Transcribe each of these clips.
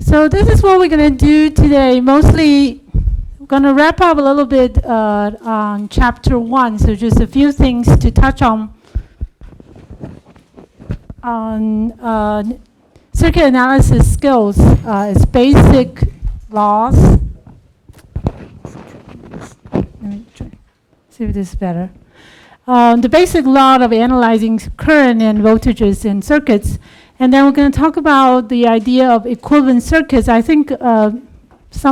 So this is what we're going to do today. Mostly, we're going to wrap up a little bit on chapter 1. So just a few things to touch on circuit analysis skills. Its basic laws. Let me try. See if this is better. The basic law of analyzing current and voltages in circuits. And then we're going to talk about the idea of equivalent circuits. I think sort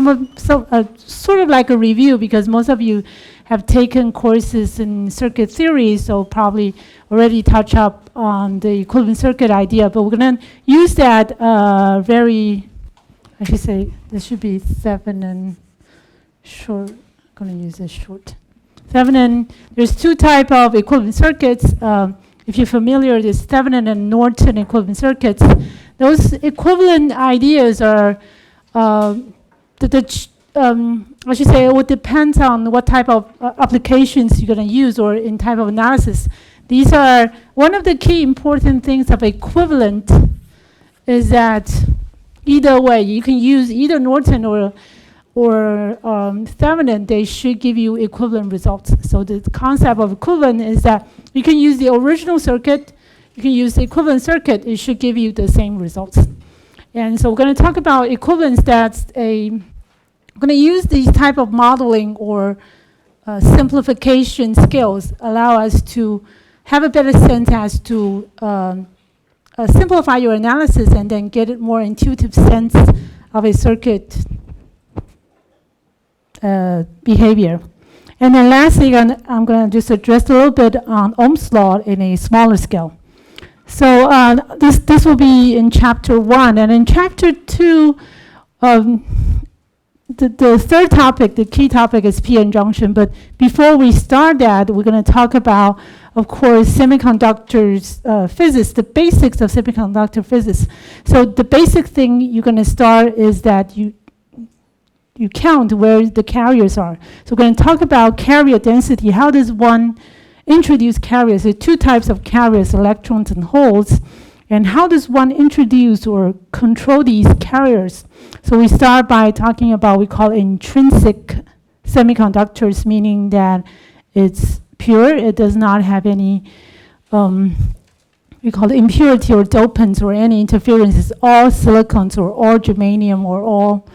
of like a review, because most of you have taken courses in circuit theory, so probably already touch up on the equivalent circuit idea. But we're going to use that I should say, this should be 7 and short. I'm going to use this short. 7 and there's 2 types of equivalent circuits. If you're familiar, there's Thevenin and Norton equivalent circuits. Those equivalent ideas are, I should say, it would depend on what type of applications you're going to use or in type of analysis. These are one of the key important things of equivalent is that either way, you can use either Norton or Thevenin, they should give you equivalent results. So the concept of equivalent is that you can use the original circuit, you can use the equivalent circuit, it should give you the same results. And so we're going to talk about equivalence. We're going to use these type of modeling or simplification skills allow us to have a better sense as to simplify your analysis and then get a more intuitive sense of a circuit behavior. And then lastly, I'm going to just address a little bit on Ohm's law in a smaller scale. So this will be in chapter 1. And in chapter 2, the third topic, the key topic is p-n junction. But before we start that, we're going to talk about, of course, semiconductors physics, the basics of semiconductor physics. So the basic thing you're going to start is that you count where the carriers are. So we're going to talk about carrier density. How does one introduce carriers? There are 2 types of carriers, electrons and holes. And how does one introduce or control these carriers? So we start by talking about, we call intrinsic semiconductors, meaning that it's pure, it does not have any, we call it impurity or dopants or any interference. It's all silicons or all germanium or all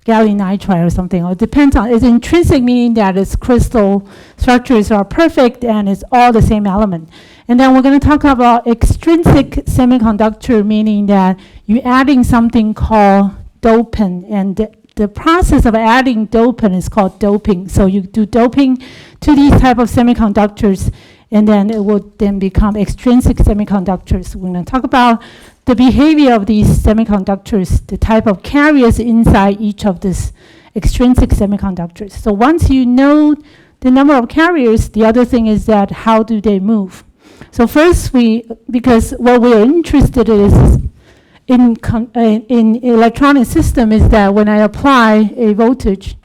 gallium nitride or something. Or it depends on, it's intrinsic, meaning that its crystal structures are perfect and it's all the same element. And then we're going to talk about extrinsic semiconductor, meaning that you're adding something called dopant. And the process of adding dopant is called doping. So you do doping to these type of semiconductors, and then it will then become extrinsic semiconductors. We're going to talk about the behavior of these semiconductors, the type of carriers inside each of these extrinsic semiconductors. So once you know the number of carriers, the other thing is that how do they move? So first because what we're interested in is in electronic system is that when I apply a voltage,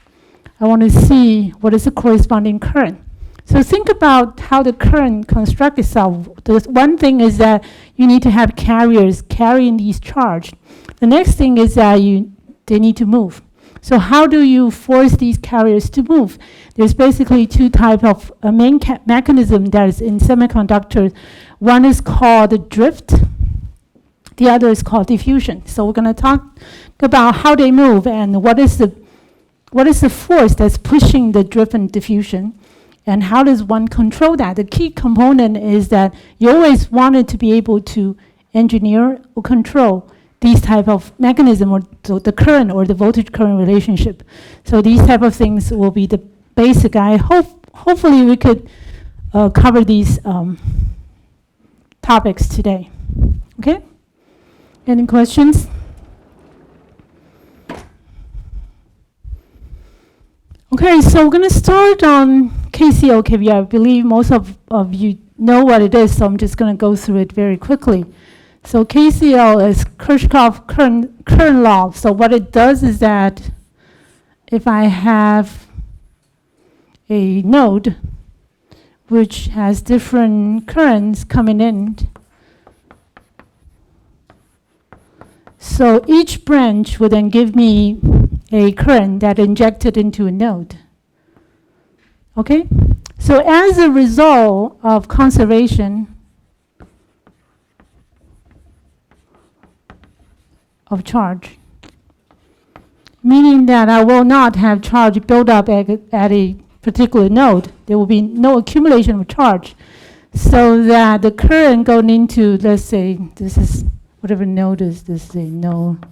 I want to see what is the corresponding current. So think about how the current constructs itself. The one thing is that you need to have carriers carrying these charge. The next thing is that they need to move. So how do you force these carriers to move? There's basically 2 types of main mechanism that is in semiconductors. One is called the drift. The other is called diffusion. So we're going to talk about how they move and what is the force that's pushing the drift and diffusion. And how does one control that? The key component is that you always wanted to be able to engineer or control these type of mechanism or the current or the voltage current relationship. So these type of things will be the basic. Hopefully we could cover these topics today. Okay? Any questions? Okay, so we're going to start on KCL, KVL. I believe most of you know what it is, so I'm just going to go through it very quickly. So KCL is Kirchhoff current law. So what it does is that if I have a node which has different currents coming in, So each branch would then give me a current that injected into a node. Okay? So as a result of conservation of charge, meaning that I will not have charge build up at a particular node. There will be no accumulation of charge. So that the current going into, let's say, this is whatever node is, this is a node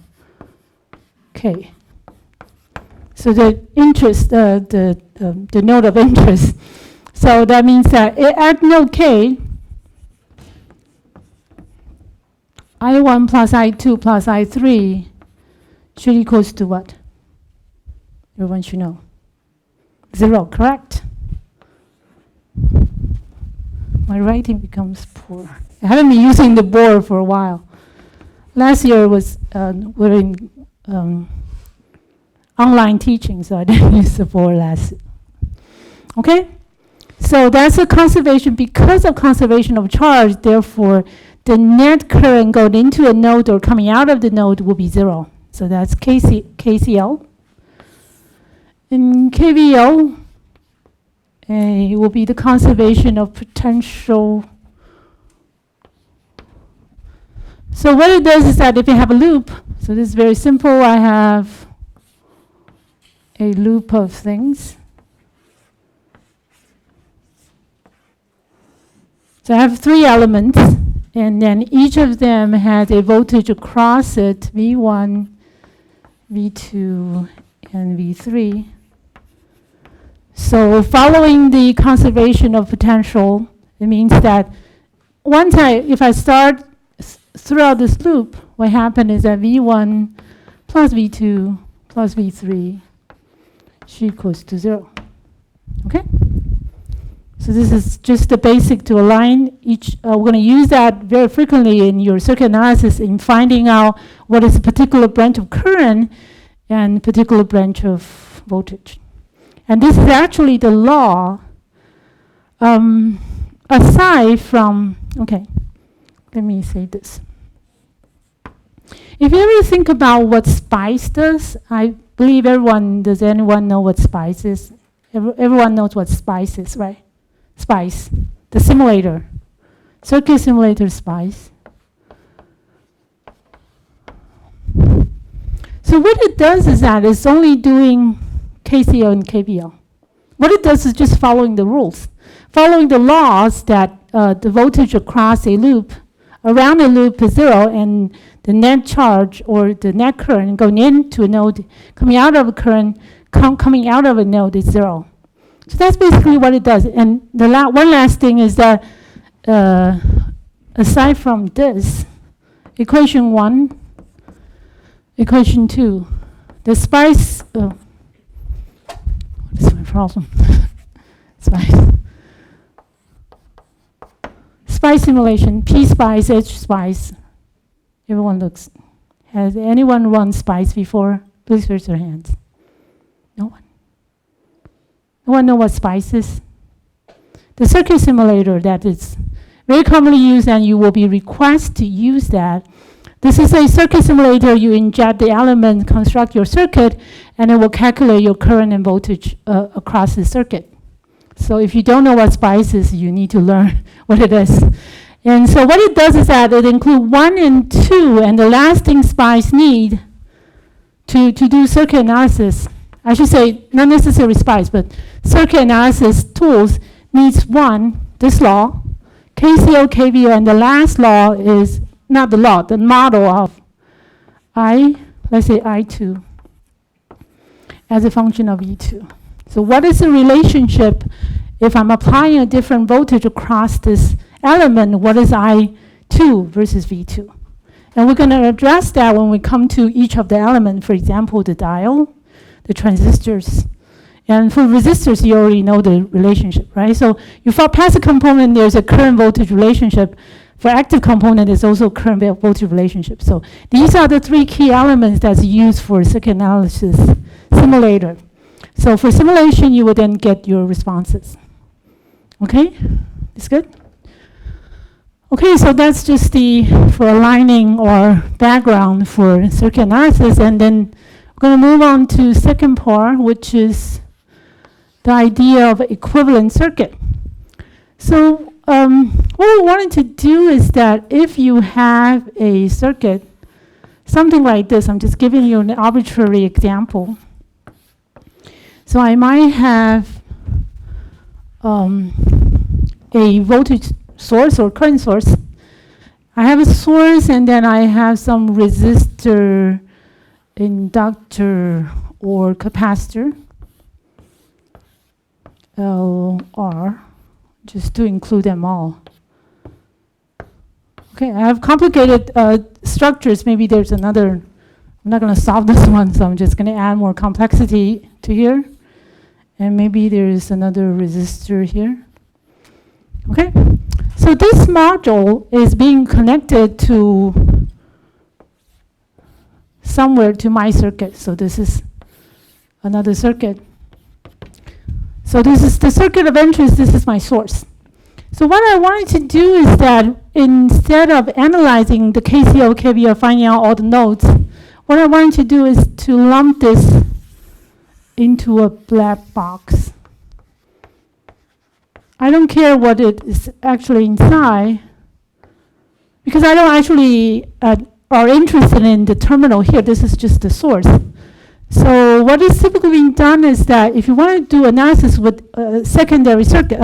K. So the interest, the node of interest. So that means that at node K, I1 plus I2 plus I3 should equals to what? Everyone should know. 0, correct? My writing becomes poor. I haven't been using the board for a while. Last year was we're in online teaching, so I didn't use the board last. Okay, so that's a conservation. Because of conservation of charge, therefore, the net current going into a node or coming out of the node will be 0. So that's KCL. In KVL, it will be the conservation of potential. So what it does is that if you have a loop, so this is very simple, I have a loop of things. So I have 3 elements, and then each of them has a voltage across it, V1, V2, and V3. So following the conservation of potential, it means that if I start throughout this loop, what happened is that V1 plus V2 plus V3 should equals to 0. Okay? So this is just the basic to align each. We're going to use that very frequently in your circuit analysis in finding out what is a particular branch of current and particular branch of voltage. And this is actually the law, aside from, okay, let me say this. If you ever think about what SPICE does, I believe does anyone know what SPICE is? Everyone knows what SPICE is, right? SPICE, the simulator, circuit simulator SPICE. So what it does is that it's only doing KCL and KVL. What it does is just following the rules, following the laws that the voltage across a loop, around a loop is 0, and the net charge or the net current going into a node, coming out of a current, coming out of a node is 0. So that's basically what it does. And the one last thing is that aside from this, equation 1, equation 2, the SPICE, what is my problem? SPICE simulation, P-SPICE, H-SPICE. Everyone looks. Has anyone run SPICE before? Please raise your hands. No one? No one know what SPICE is? The circuit simulator that is very commonly used, and you will be requested to use that. This is a circuit simulator. You inject the element, construct your circuit, and it will calculate your current and voltage across the circuit. So if you don't know what SPICE is, you need to learn what it is. And so what it does is that it includes 1 and 2, and the last thing SPICE need to do circuit analysis, I should say not necessarily SPICE, but circuit analysis tools needs 1, this law, KCL, KVL, and the last law is, not the law, the model of let's say I2 as a function of E2. So what is the relationship if I'm applying a different voltage across this element? What is I2 versus V2? And we're going to address that when we come to each of the elements, for example, the diode, the transistors. And for resistors, you already know the relationship, right? So for passive component, there's a current voltage relationship. For active component, there's also current voltage relationship. So these are the 3 key elements that's used for circuit analysis simulator. So for simulation, you would then get your responses. Okay? It's good? Okay, so that's just for aligning or background for circuit analysis, and then we're going to move on to second part, which is the idea of equivalent circuit. So what we wanted to do is that if you have a circuit, something like this, I'm just giving you an arbitrary example. So I might have a voltage source or current source. I have a source, and then I have some resistor, inductor, or capacitor, L, R, just to include them all. Okay, I have complicated structures. Maybe there's another, I'm not going to solve this one, so I'm just going to add more complexity to here. And maybe there's another resistor here. Okay, so this module is being connected to somewhere to my circuit. So this is another circuit. So this is the circuit of interest. This is my source. So what I wanted to do is that instead of analyzing the KCL, KVL, finding out all the nodes, what I wanted to do is to lump this into a black box. I don't care what it is actually inside, because I don't actually are interested in the terminal here. This is just the source. So what is typically being done is that if you want to do analysis with secondary circuit,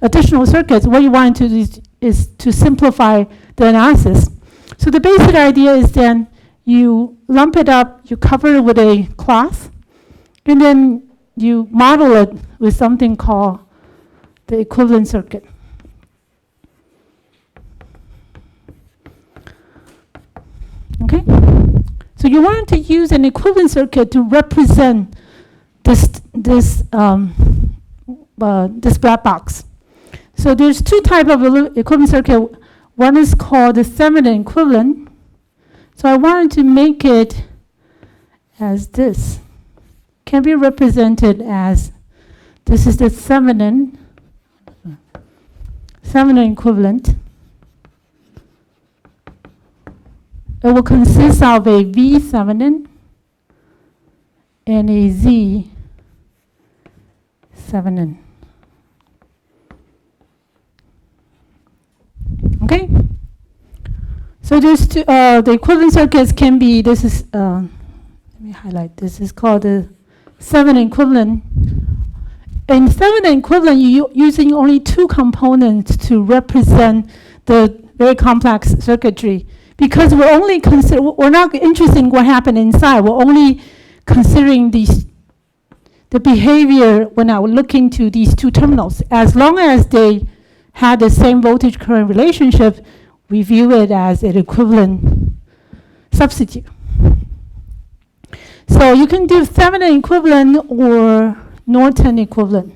additional circuits, what you want to do is to simplify the analysis. So the basic idea is then you lump it up, you cover it with a cloth, and then you model it with something called the equivalent circuit. Okay? So you want to use an equivalent circuit to represent this black box. So there's two types of equivalent circuit. One is called the Thevenin equivalent. So I wanted to make it as this. Can be represented as, this is the Thevenin equivalent. It will consist of a V Thevenin and a Z Thevenin. Okay? So there's two, the equivalent circuits can be, this is, let me highlight, this is called the Thevenin equivalent. In Thevenin equivalent, you're using only two components to represent the very complex circuitry. Because we're only we're not interested in what happened inside. We're only considering the behavior when I look into these two terminals. As long as they had the same voltage current relationship, we view it as an equivalent substitute. So you can do Thevenin equivalent or Norton equivalent.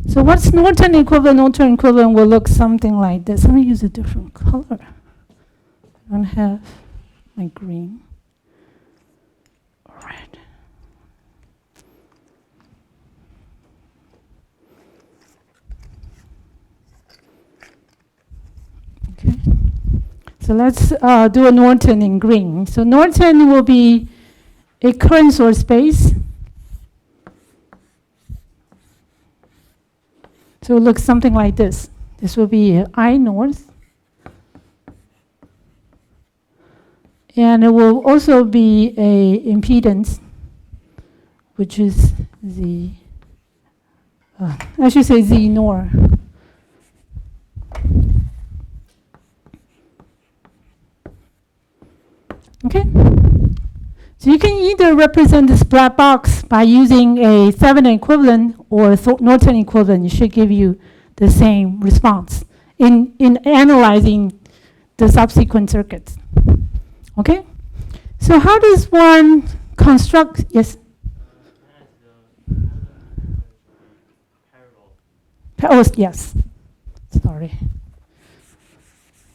So what's Norton equivalent? Norton equivalent will look something like this. Let me use a different color. I don't have my green. Red. Okay. So let's do a Norton in green. So Norton will be a current source base. So it looks something like this. This will be I north. And it will also be a impedance, which is Z, I should say Z nor. Okay? So you can either represent this black box by using a Thevenin equivalent or Norton equivalent. It should give you the same response in analyzing the subsequent circuits. Okay? So how does one construct? Yes? Oh, yes. Sorry.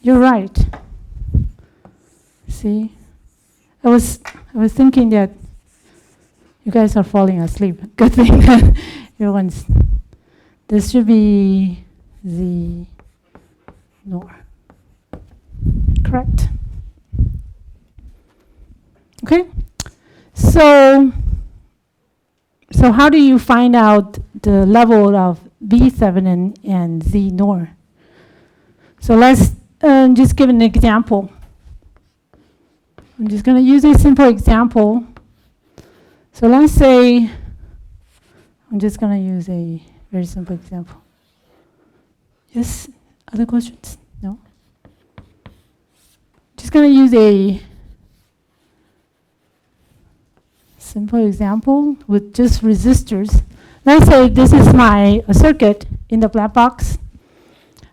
You're right. See? I was thinking that You guys are falling asleep. Good thing that everyone's. This should be Z NOR. Correct. Okay. So how do you find out the level of V7 and Z NOR? So let's just give an example. I'm just going to use a simple example. So let's say, I'm just going to use a very simple example. Yes? Other questions? No? Just going to use a simple example with just resistors. Let's say this is my circuit in the black box.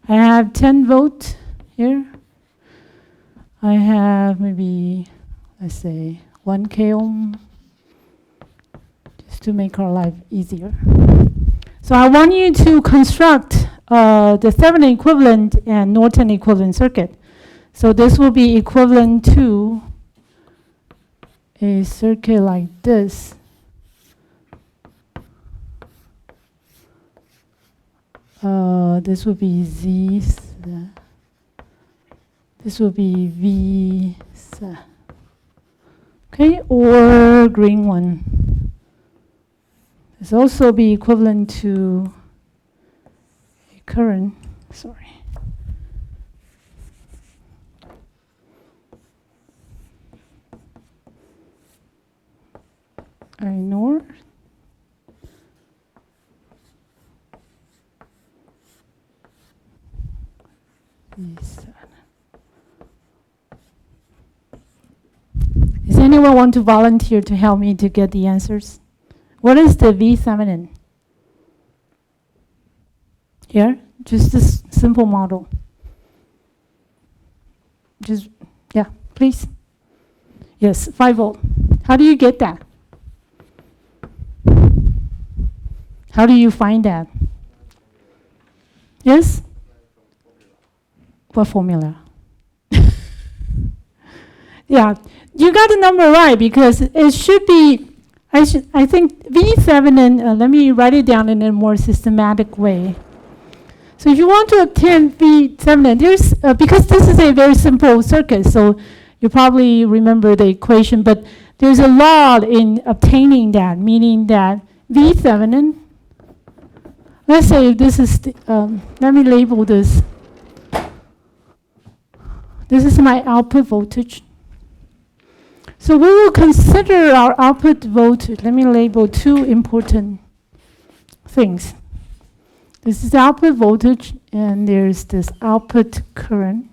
I have 10 volt here. I have maybe, let's say, 1 k ohm, just to make our life easier. So I want you to construct the Thevenin equivalent and Norton equivalent circuit. So this will be equivalent to a circuit like this. This will be Z. This will be V. Okay, or green one. This also be equivalent to a current. Sorry. I NOR. Does anyone want to volunteer to help me to get the answers? What is the V7? Here, just this simple model. Just, yeah, please. Yes, 5 volt. How do you get that? How do you find that? Yes? What formula? Yeah, you got the number right because it should be, I think V7, let me write it down in a more systematic way. So if you want to obtain V7, there's, because this is a very simple circuit, so you probably remember the equation, but there's a law in obtaining that, meaning that V7, let's say this is, let me label this. This is my output voltage. So we will consider our output voltage. Let me label 2 important things. This is output voltage, and there's this output current.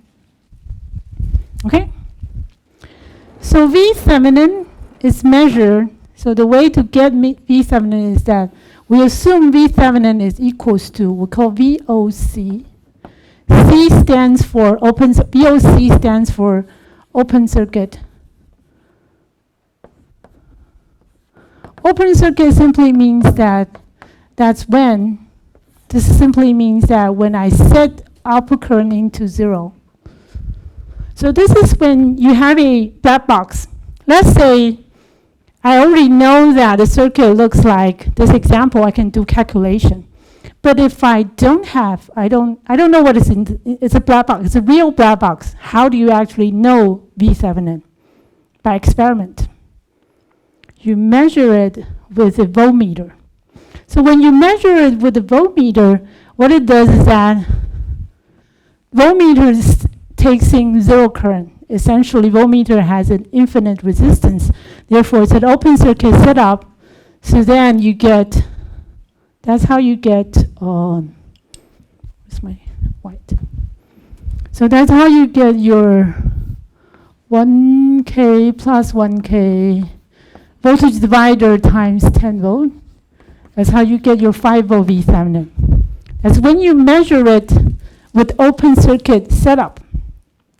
Okay? So V7 is measured. So the way to get V7 is that we assume V7 is equals to, we call VOC. C stands for open, VOC stands for open circuit. Open circuit simply means that this simply means that when I set output current into 0. So this is when you have a black box. Let's say I already know that the circuit looks like this example, I can do calculation. But if I don't have, I don't know what is in, it's a black box, it's a real black box. How do you actually know V7? By experiment. You measure it with a voltmeter. So when you measure it with a voltmeter, what it does is that voltmeter takes in 0 current. Essentially, voltmeter has an infinite resistance. Therefore, it's an open circuit setup. So then you get, that's how you get, where's my white? So that's how you get your 1K plus 1K voltage divider times 10 volt. That's how you get your 5 volt V7. That's when you measure it with open circuit setup.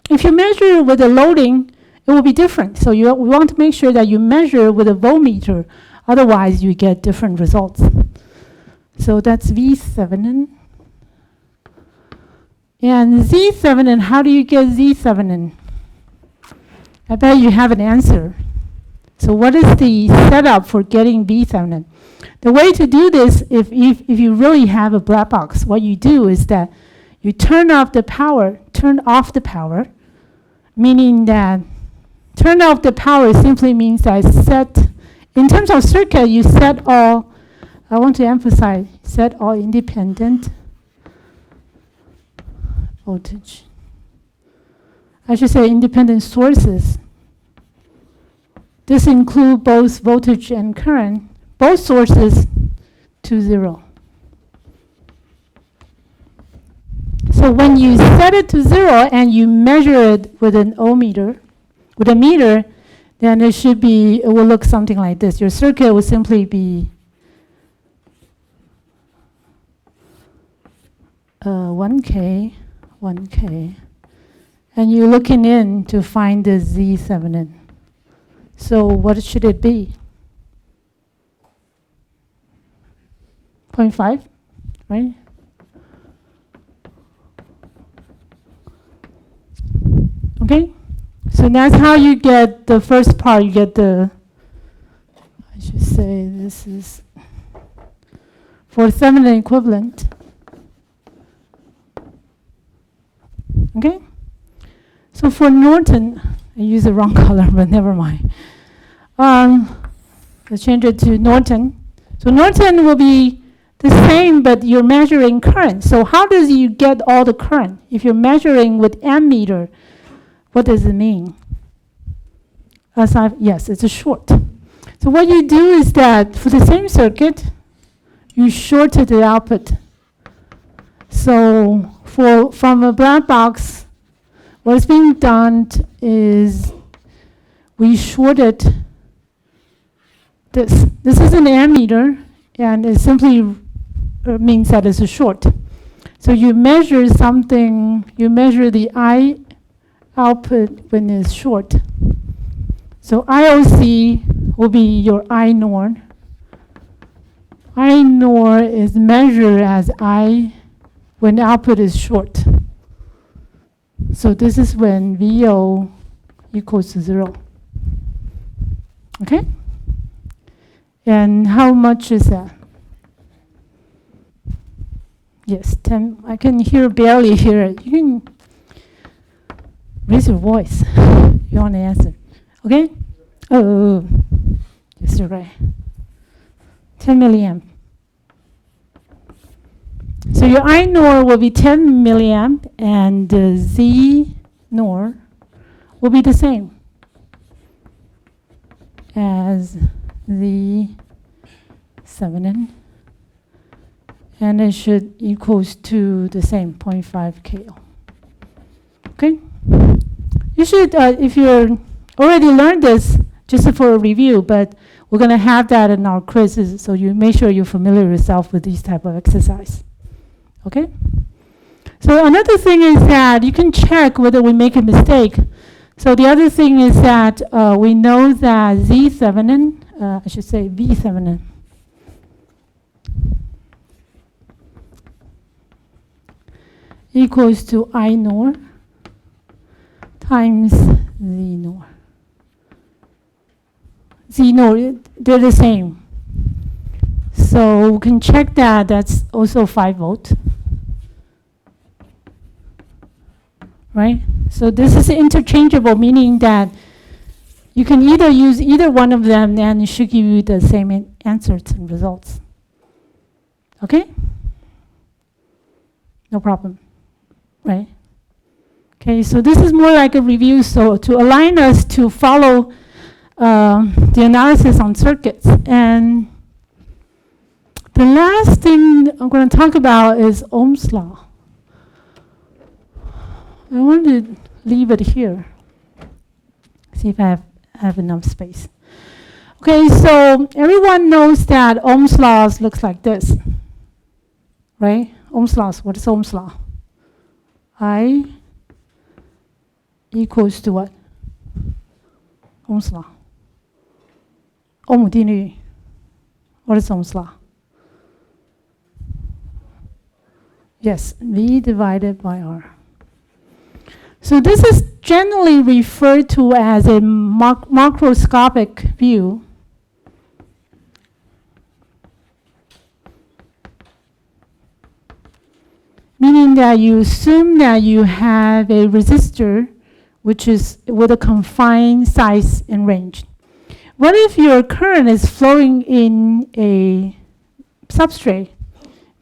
If you measure it with a loading, it will be different. So we want to make sure that you measure with a voltmeter. Otherwise, you get different results. So that's V7. And Z7, how do you get Z7? I bet you have an answer. So what is the setup for getting V Thevenin? The way to do this, if you really have a black box, what you do is that you turn off the power, meaning that turn off the power simply means that in terms of circuit, you set all, I want to emphasize, set all independent voltage. I should say independent sources. This includes both voltage and current, both sources to 0. So when you set it to 0 and you measure it with an ohmmeter, with a meter, then it will look something like this. Your circuit will simply be 1K, and you're looking in to find the Z Thevenin. So what should it be? 0.5, right? Okay, so that's how you get the first part. You get I should say this is for Thevenin equivalent. Okay, so for Norton, I used the wrong color, but never mind. Let's change it to Norton. So Norton will be the same, but you're measuring current. So how does you get all the current? If you're measuring with ammeter, what does it mean? Yes, it's a short. So what you do is that for the same circuit, you shorted the output. So from a black box, what's being done is we shorted this. This is an ammeter, and it simply means that it's a short. So you measure something, you measure the I output when it's short. So IOC will be your I nor. I nor is measured as I when output is short. So this is when VO equals to 0. Okay? And how much is that? Yes, 10. I can barely hear it. You can raise your voice. You want to answer. Okay? Oh, yes, you're right. 10 milliamp. So your I nor will be 10 milliamp, and the Z nor will be the same as the Thevenin, and it should equals to the same 0.5 KO. Okay? You should, if you're already learned this, just for a review, but we're going to have that in our quizzes, so you make sure you familiar yourself with these type of exercise. Okay? So another thing is that you can check whether we make a mistake. So the other thing is that we know that Z Thevenin, I should say V Thevenin, equals to I nor times Z nor. Z nor, they're the same. So we can check that. That's also 5 volt. Right? So this is interchangeable, meaning that you can either use either one of them and it should give you the same answers and results. Okay? No problem. Right? Okay, so this is more like a review, so to align us to follow the analysis on circuits. And the last thing I'm going to talk about is Ohm's law. I want to leave it here. See if I have enough space. Okay, so everyone knows that Ohm's law looks like this, right? Ohm's law, what is Ohm's law? I equals to what? Ohm's law. Ohm 定律. What is Ohm's law? Yes, V divided by R. So this is generally referred to as a macroscopic view. Meaning that you assume that you have a resistor which is with a confined size and range. What if your current is flowing in a substrate,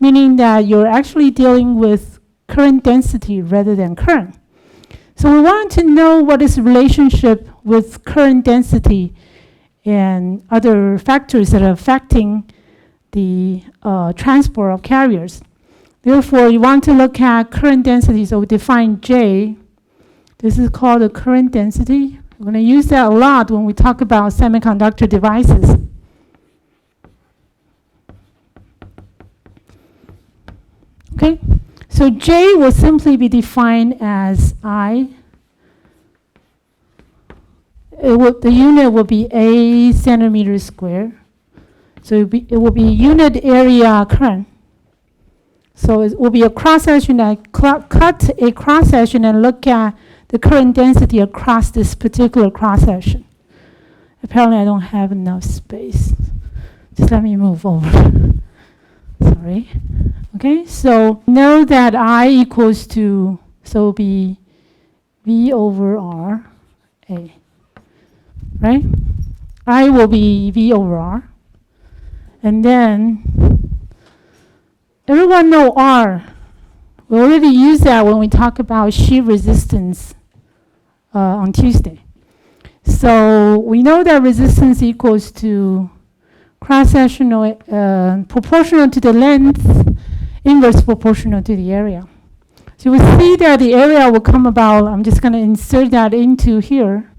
meaning that you're actually dealing with current density rather than current? So we want to know what is the relationship with current density and other factors that are affecting the transport of carriers. Therefore, you want to look at current density. So we define J. This is called the current density. We're going to use that a lot when we talk about semiconductor devices. Okay, so J will simply be defined as I. The unit will be A centimeter square. So it will be unit area current. So it will be a cross-section that cut a cross-section and look at the current density across this particular cross-section. Apparently I don't have enough space. Just let me move over. Sorry. Okay, so know that I equals to, so it will be V over R, A. Right? I will be V over R. And then, everyone know R. We already used that when we talk about shear resistance on Tuesday. So we know that resistance equals to cross-sectional proportional to the length, inverse proportional to the area. So you will see that the area will come about, I'm just going to insert that into here.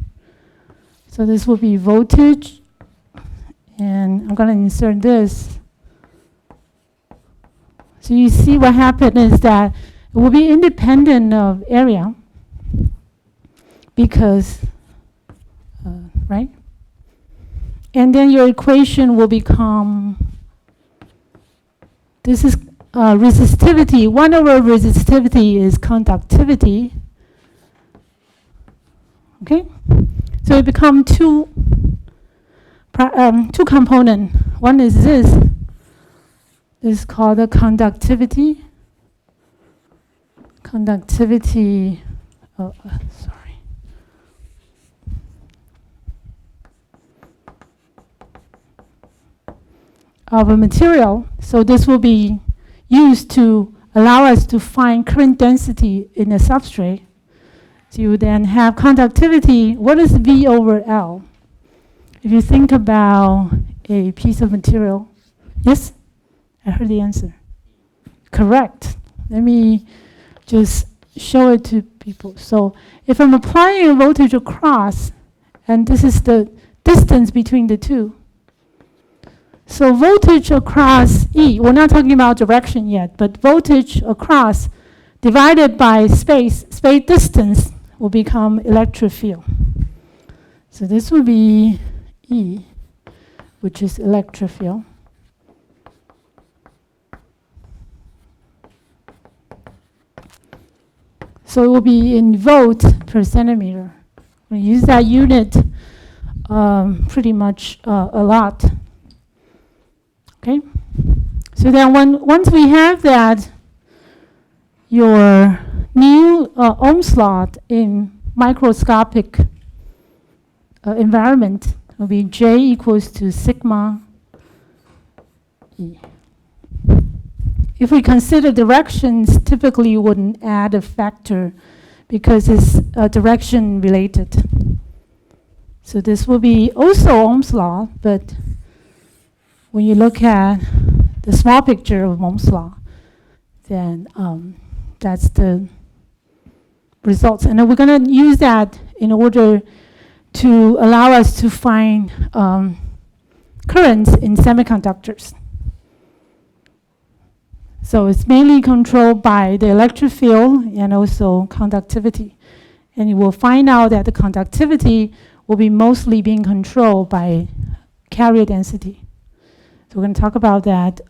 So this will be voltage, and I'm going to insert this. So you see what happened is that it will be independent of area because, right? And then your equation will become, this is resistivity. 1 over resistivity is conductivity. Okay? So it becomes two component. One is this. This is called the conductivity. Conductivity, sorry. Of a material. So this will be used to allow us to find current density in a substrate. So you then have conductivity. What is V over L? If you think about a piece of material. Yes? I heard the answer. Correct. Let me just show it to people. So if I'm applying a voltage across, and this is the distance between the two. So voltage across E, we're not talking about direction yet, but voltage across divided by space distance will become electric field. So this will be E, which is electric field. So it will be in volt per centimeter. We use that unit pretty much a lot. Okay? So then once we have that, your new Ohm's law in microscopic environment will be J equals to sigma E. If we consider directions, typically you wouldn't add a factor because it's direction related. So this will be also Ohm's law, but when you look at the small picture of Ohm's law, then that's the results. And then we're going to use that in order to allow us to find currents in semiconductors. So it's mainly controlled by the electric field and also conductivity. And you will find out that the conductivity will be mostly being controlled by carrier density. So we're going to talk about that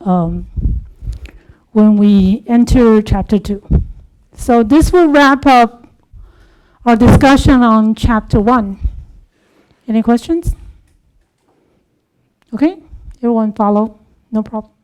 when we enter chapter 2. So this will wrap up our discussion on chapter 1. Any questions? Okay, everyone follow, no problem.